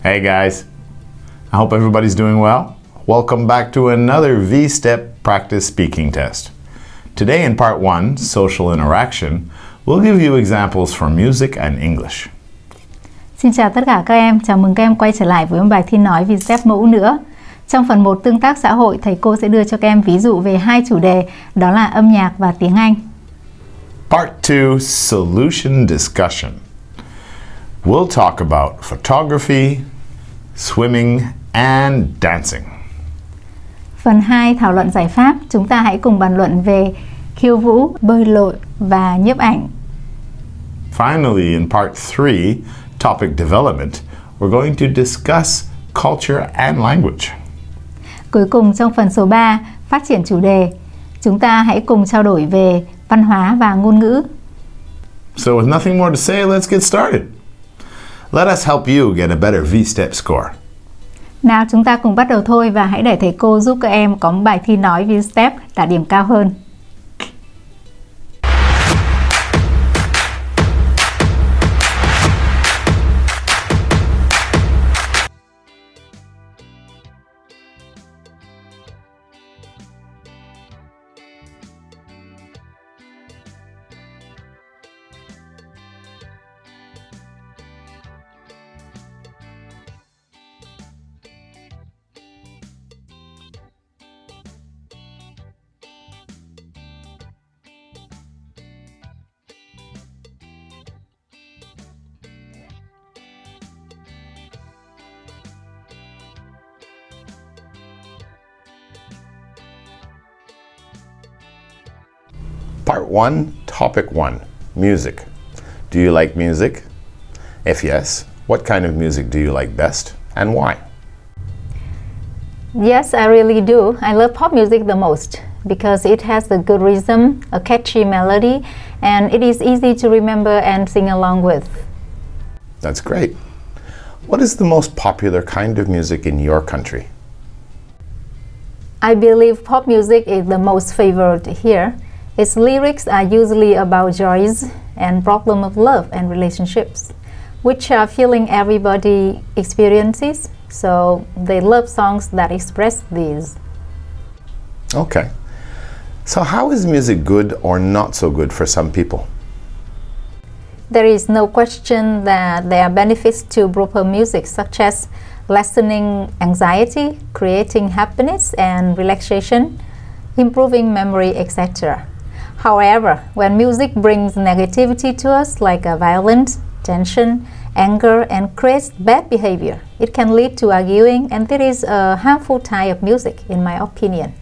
Hey guys, I hope everybody's doing well. Welcome back to another Vstep practice speaking test. Today in part 1, social interaction, we'll give you examples for music and English. Xin chào tất cả các em, chào mừng các em quay trở lại với một bài thi nói Vstep mẫu nữa. Trong phần 1 tương tác xã hội, thầy cô sẽ đưa cho các em ví dụ về hai chủ đề, đó là âm nhạc và tiếng Anh. Part 2, solution discussion. We'll talk about photography, swimming, and dancing. Phần 2, thảo luận giải pháp, chúng ta hãy cùng bàn luận về khiêu vũ, bơi lội và nhiếp ảnh. Finally, in part 3, topic development, we're going to discuss culture and language. Cuối cùng trong phần số 3, phát triển chủ đề, chúng ta hãy cùng trao đổi về văn hóa và ngôn ngữ. So with nothing more to say, let's get started. Let us help you get a better Vstep score. Nào chúng ta cùng bắt đầu thôi và hãy để thầy cô giúp các em có một bài thi nói Vstep đạt điểm cao hơn. Part 1, Topic 1, Music. Do you like music? If yes, what kind of music do you like best and why? Yes, I really do. I love pop music the most because it has a good rhythm, a catchy melody, and it is easy to remember and sing along with. That's great. What is the most popular kind of music in your country? I believe pop music is the most favored here. Its lyrics are usually about joys and problem of love and relationships, which are feeling everybody experiences, so they love songs that express these. Okay. So how is music good or not so good for some people? There is no question that there are benefits to proper music, such as lessening anxiety, creating happiness and relaxation, improving memory, etc. However, when music brings negativity to us, like violence, tension, anger, and creates bad behavior, it can lead to arguing, and that is a harmful type of music, in my opinion.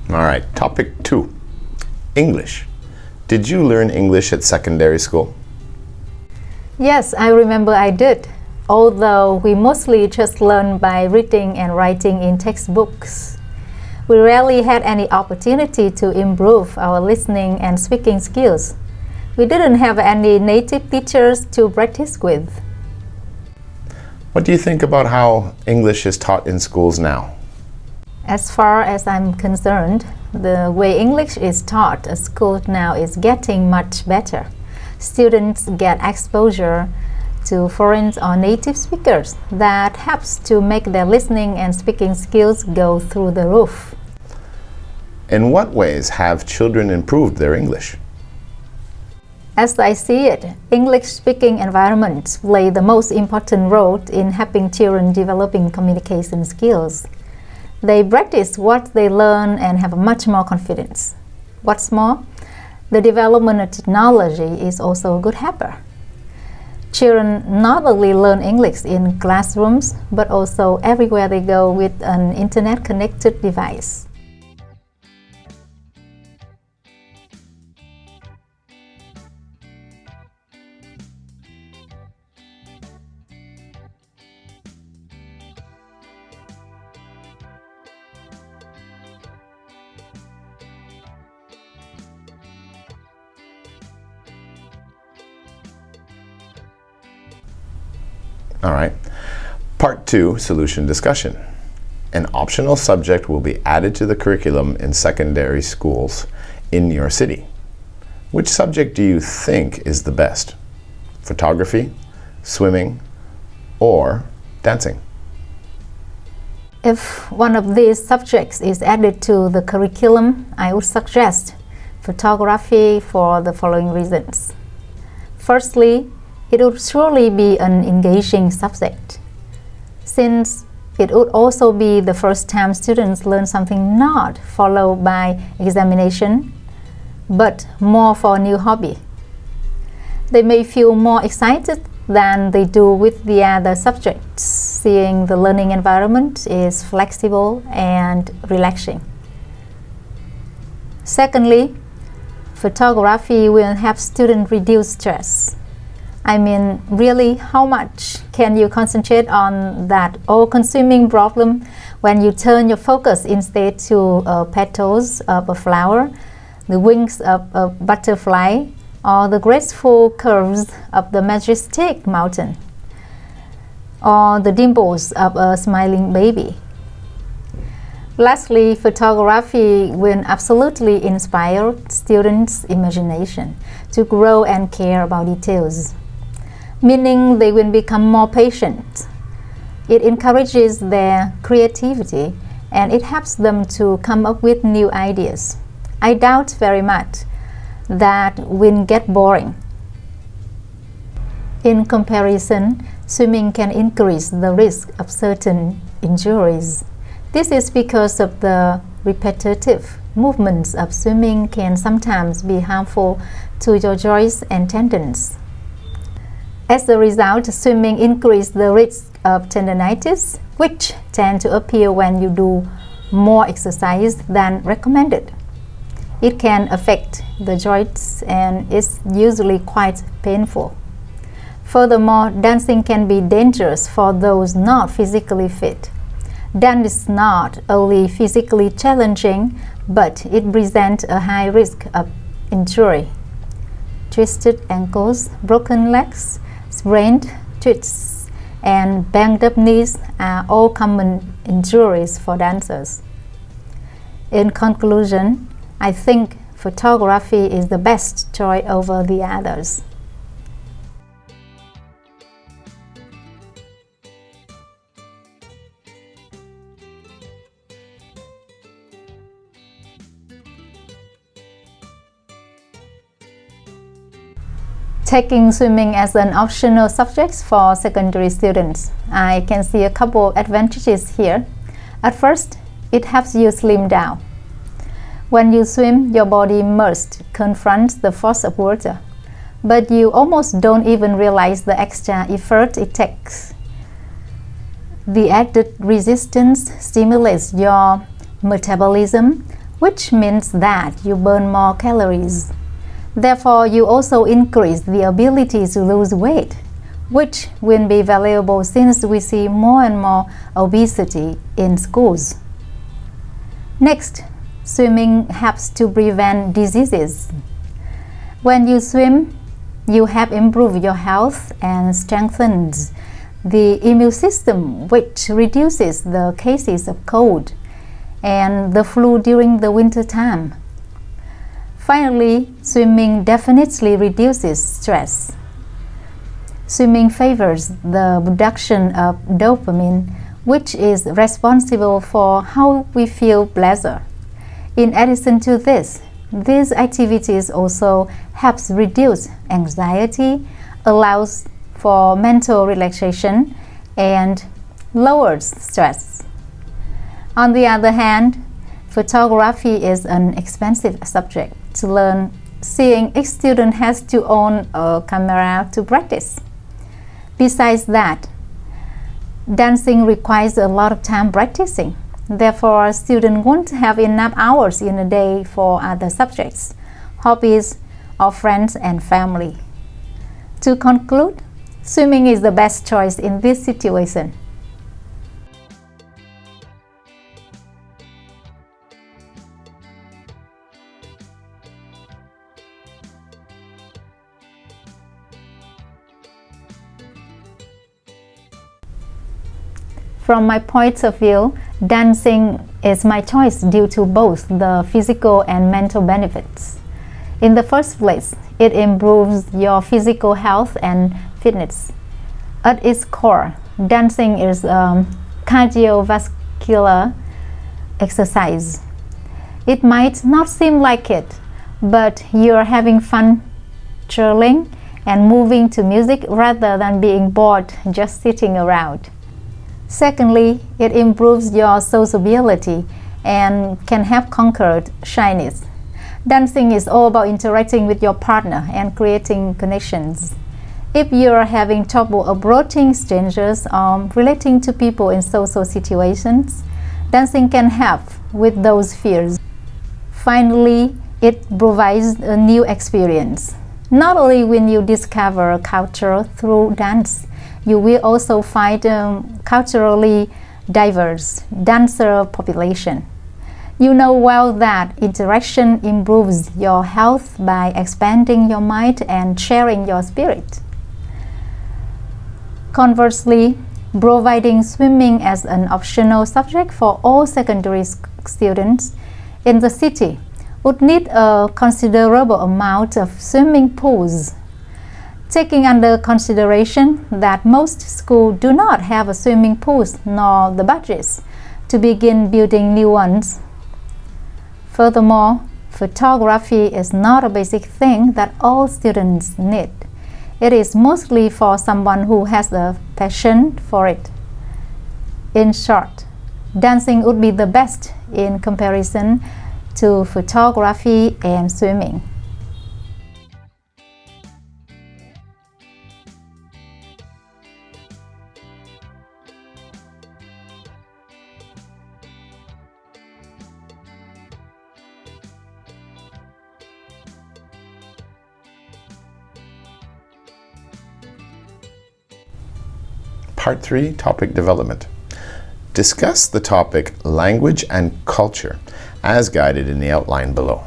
All right, topic 2, English. Did you learn English at secondary school? Yes, I remember I did, although we mostly just learned by reading and writing in textbooks. We rarely had any opportunity to improve our listening and speaking skills. We didn't have any native teachers to practice with. What do you think about how English is taught in schools now? As far as I'm concerned, the way English is taught at school now is getting much better. Students get exposure to foreign or native speakers that helps to make their listening and speaking skills go through the roof. In what ways have children improved their English? As I see it, English-speaking environments play the most important role in helping children developing communication skills. They practice what they learn and have much more confidence. What's more, the development of technology is also a good helper. Children not only learn English in classrooms, but also everywhere they go with an internet-connected device. All right. Part 2, Solution Discussion. An optional subject will be added to the curriculum in secondary schools in your city. Which subject do you think is the best? Photography, swimming, or dancing? If one of these subjects is added to the curriculum, I would suggest photography for the following reasons. Firstly, it would surely be an engaging subject, since it would also be the first time students learn something not followed by examination, but more for a new hobby. They may feel more excited than they do with the other subjects, seeing the learning environment is flexible and relaxing. Secondly, photography will help students reduce stress. I mean, really, how much can you concentrate on that all-consuming problem when you turn your focus instead to petals of a flower, the wings of a butterfly, or the graceful curves of the majestic mountain, or the dimples of a smiling baby? Lastly, photography will absolutely inspire students' imagination to grow and care about details, meaning they will become more patient. It encourages their creativity and it helps them to come up with new ideas. I doubt very much that will get boring. In comparison, swimming can increase the risk of certain injuries. This is because of the repetitive movements of swimming can sometimes be harmful to your joints and tendons. As a result, swimming increases the risk of tendinitis, which tend to appear when you do more exercise than recommended. It can affect the joints and is usually quite painful. Furthermore, dancing can be dangerous for those not physically fit. Dance is not only physically challenging, but it presents a high risk of injury. Twisted ankles, broken legs, sprained twists, and banged up knees are all common injuries for dancers. In conclusion, I think photography is the best choice over the others. Taking swimming as an optional subject for secondary students, I can see a couple advantages here. At first, it helps you slim down. When you swim, your body must confront the force of water, but you almost don't even realize the extra effort it takes. The added resistance stimulates your metabolism, which means that you burn more calories. Therefore, you also increase the ability to lose weight, which will be valuable since we see more and more obesity in schools. Next, swimming helps to prevent diseases. When you swim, you help improve your health and strengthens the immune system, which reduces the cases of cold and the flu during the winter time. Finally, swimming definitely reduces stress. Swimming favors the production of dopamine, which is responsible for how we feel pleasure. In addition to this, these activities also helps reduce anxiety, allows for mental relaxation, and lowers stress. On the other hand, photography is an expensive subject to learn, seeing each student has to own a camera to practice. Besides that, dancing requires a lot of time practicing. Therefore, students won't have enough hours in a day for other subjects, hobbies, or friends and family. To conclude, swimming is the best choice in this situation. From my point of view, dancing is my choice due to both the physical and mental benefits. In the first place, it improves your physical health and fitness. At its core, dancing is a cardiovascular exercise. It might not seem like it, but you're having fun twirling and moving to music rather than being bored just sitting around. Secondly, it improves your sociability and can help conquer shyness. Dancing is all about interacting with your partner and creating connections. If you're having trouble approaching strangers or relating to people in social situations, dancing can help with those fears. Finally, it provides a new experience. Not only when you discover a culture through dance, you will also find a culturally diverse dancer population. You know well that interaction improves your health by expanding your mind and sharing your spirit. Conversely, providing swimming as an optional subject for all secondary students in the city would need a considerable amount of swimming pools. Taking under consideration that most schools do not have a swimming pools nor the budgets to begin building new ones. Furthermore, photography is not a basic thing that all students need. It is mostly for someone who has a passion for it. In short, dancing would be the best in comparison to photography and swimming. Part 3, Topic Development. Discuss the topic Language and Culture as guided in the outline below.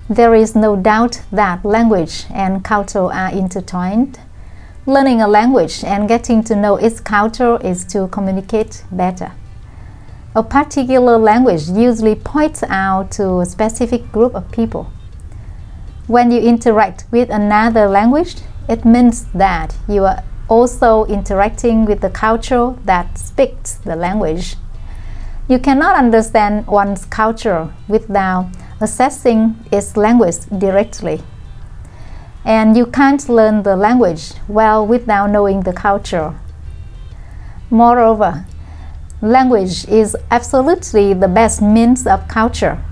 There is no doubt that language and culture are intertwined. Learning a language and getting to know its culture is to communicate better. A particular language usually points out to a specific group of people. When you interact with another language, it means that you are also interacting with the culture that speaks the language. You cannot understand one's culture without assessing its language directly. And you can't learn the language well without knowing the culture. Moreover, language is absolutely the best means of culture.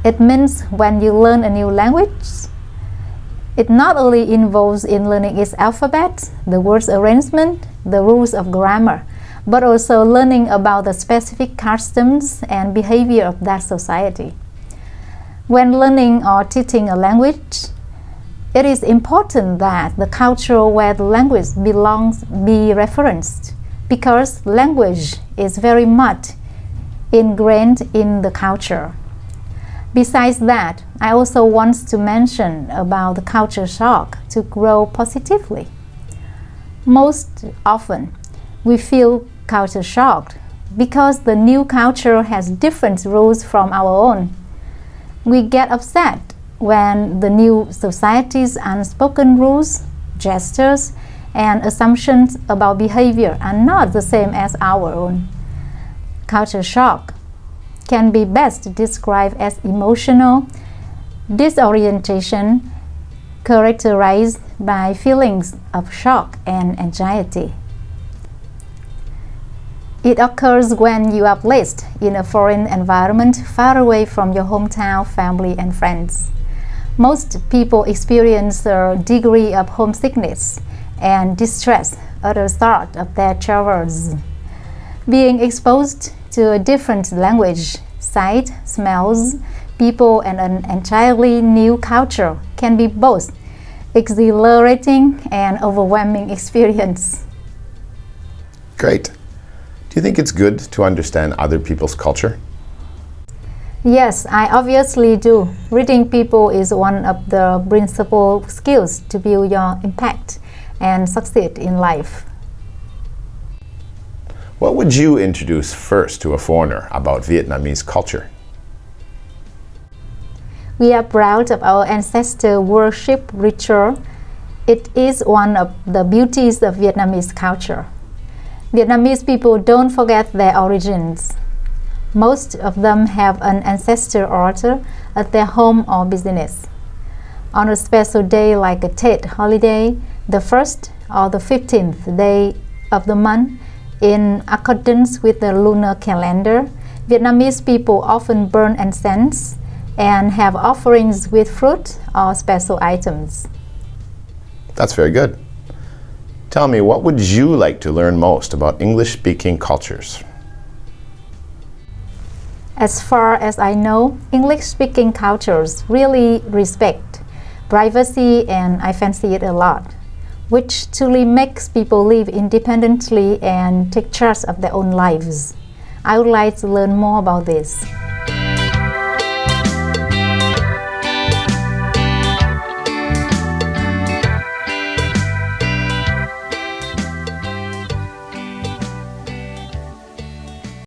It means when you learn a new language, it not only involves in learning its alphabet, the words arrangement, the rules of grammar, but also learning about the specific customs and behavior of that society. When learning or teaching a language, it is important that the culture where the language belongs be referenced, because language is very much ingrained in the culture. Besides that, I also want to mention about the culture shock to grow positively. Most often, we feel culture shocked because the new culture has different rules from our own. We get upset when the new society's unspoken rules, gestures, and assumptions about behavior are not the same as our own. Culture shock can be best described as emotional disorientation characterized by feelings of shock and anxiety. It occurs when you are placed in a foreign environment far away from your hometown, family, and friends. Most people experience a degree of homesickness and distress at the start of their travels. Being exposed to a different language, sight, smells, people, and an entirely new culture can be both exhilarating and overwhelming experience. Great. Do you think it's good to understand other people's culture? Yes, I obviously do. Reading people is one of the principal skills to build your impact and succeed in life. What would you introduce first to a foreigner about Vietnamese culture? We are proud of our ancestor worship ritual. It is one of the beauties of Vietnamese culture. Vietnamese people don't forget their origins. Most of them have an ancestor altar at their home or business. On a special day like a Tết holiday, the 1st or the 15th day of the month, in accordance with the lunar calendar, Vietnamese people often burn incense and have offerings with fruit or special items. That's very good. Tell me, what would you like to learn most about English-speaking cultures? As far as I know, English-speaking cultures really respect privacy, and I fancy it a lot, which truly makes people live independently and take charge of their own lives. I would like to learn more about this.